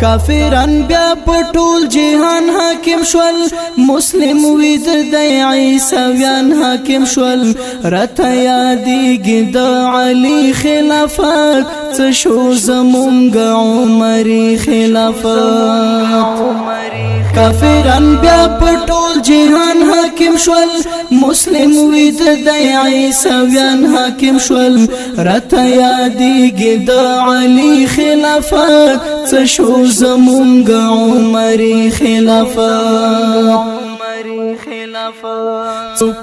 کافران بیا پټول جهان حاکم شول مسلم وید د عیسویان حاکم شول راته یادېږي د علي خلافت څه شو زمونږ عمري خلافت کافران بیا پټول جهان حاکم شول مسلم وید د عیسویان حاکم شول راته یادېږي د علي خلافت څه شو زمونږ عمري خلافت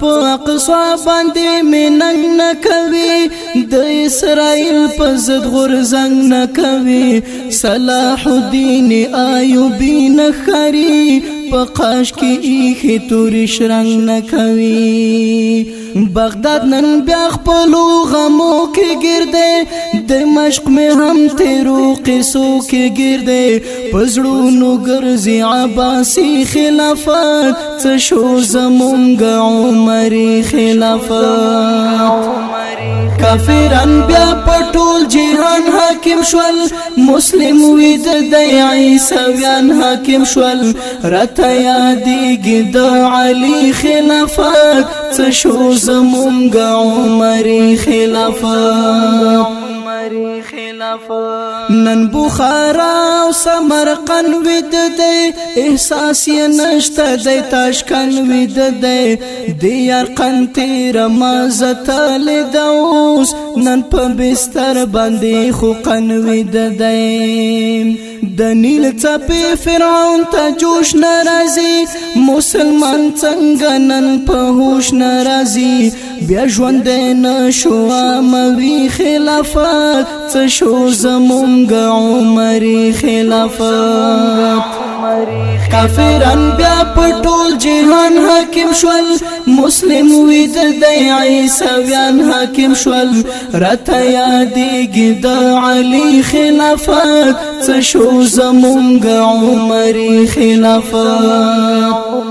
په اقصا باندې مننګ نه کوي د اسرائیل په ضد غورځنګ نه کوي صلاح الدین ایوبی نه خري په قاش کې ایخي توري شرنګ نه کوي بغداد نن بیا خپلو غمو کې ګرځي دمشق مې هم تیرو قصو کې ګرځي په زړونو ګرځي عباسي خلافت څه شو زمونږ عمري خلافت کافران بیا پټول جهان حاکم شول مسلم وید د عیسویان حاکم شول راته یادېږي د علي خلافت څه شو زمونږ عمري خلافت نن بخارا او سمرقند ود دی احساس یې نشته دی تاشکند ود دی د یرقند تیر مازتل دوس نن په بستر باندې خو قن ود دی د نیل څپې فرعون ته جوش ناراضي مسلمان څنګه نن په هوش ناراضي بیا ژوند نشو اموي خلافت څه شو زمونږ عمري خلافت کافران بیا پټول جهان حاکم شول مسلم وید د عیسویان حاکم شول راته یادېږي د علي خلافت څه شو زمونږ عمري خلافت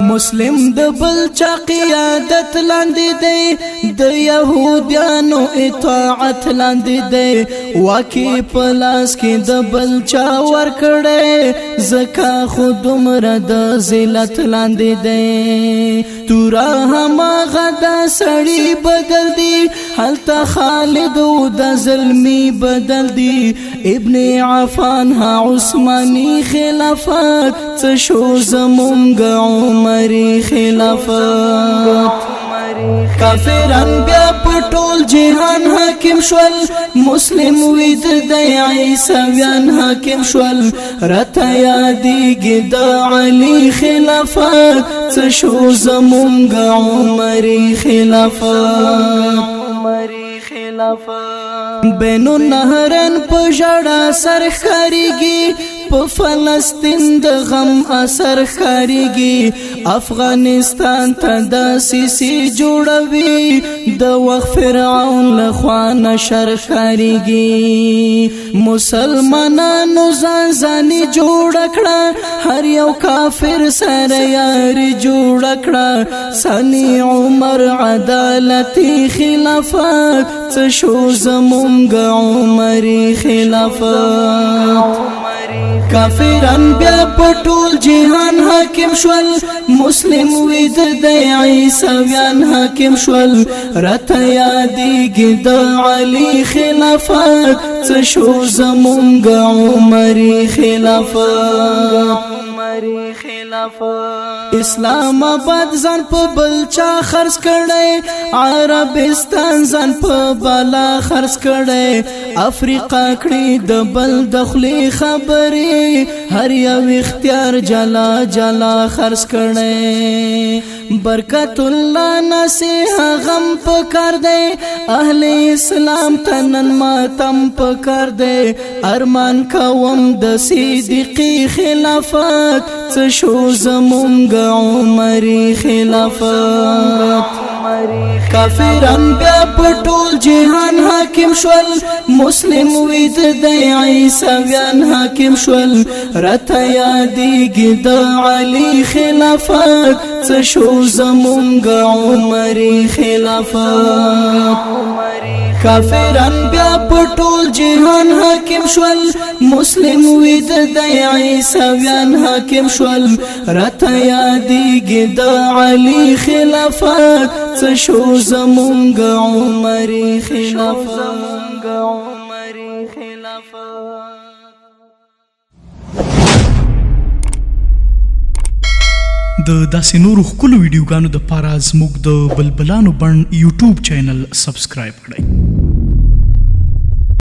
مسلم د بل چا قیادت لاندې دی د يهودانو اطاعت لاندې دی واکي پلاس کې د بل چا ور کړي زکا خود عمر د ذلت لاندې دی تورا هم غدا سړی بدل دی حالت خالد د ظلمي بدل دی ابن عفان ها عثماني خلافت څه شو زمونږ عمري خلافت کافران بیا پټول جهان حاکم شول مسلم وید د عیسویان حاکم شول راته یادېږي د علي خلافت څه شو زمونږ عمري خلافت بین النهرین په ژړا سر خاريږي په فلسطین د غم اثر خاريږي افغانستان ته د سیسي جوړوي د وخت فرعون له خوا نشر خاريږي مسلمانانو ځانځاني جوړ کړه هر یو کافر سره یاري جوړ کړه سني عمر عدالتي خلافت څه شو زمونږ عمري خلافت کافران بیا پټول جهان حاکم شول مسلم وید د عیسویان حاکم شول راته یادېږي د علي خلافت څه شو زمونږ عمري خلافت اسلام آباد ځان په بل چا خرڅ کړي عربستان ځان په بالا خرڅ کړي افریقا کړي د بل دخلي خبري هر یو اختیار جلا جلا خرڅ کړي برکت الله نصیحه غم پکار دی اهل اسلام تنن ماتم پکار دی ارمان کوم د صدیقی خلافت څه شو زمونږ عمري خلافت کافران بیا پټول جهان حاکم شول مسلم وید د عیسویان حاکم شول راته یادېږي د علي خلافت څه شو زمونږ عمري خلافت کافران بیا پټول جهان حاکم شول مسلم وید د عیسویان حاکم شول راته یادېږي د علي خلافت څه شو زمونږ عمري خلافت د داسې نورو ښکلو ویډیوګانو دپاره زموږ د بلبلانو بڼ یوټیوب چینل سبسکرایب کړئ.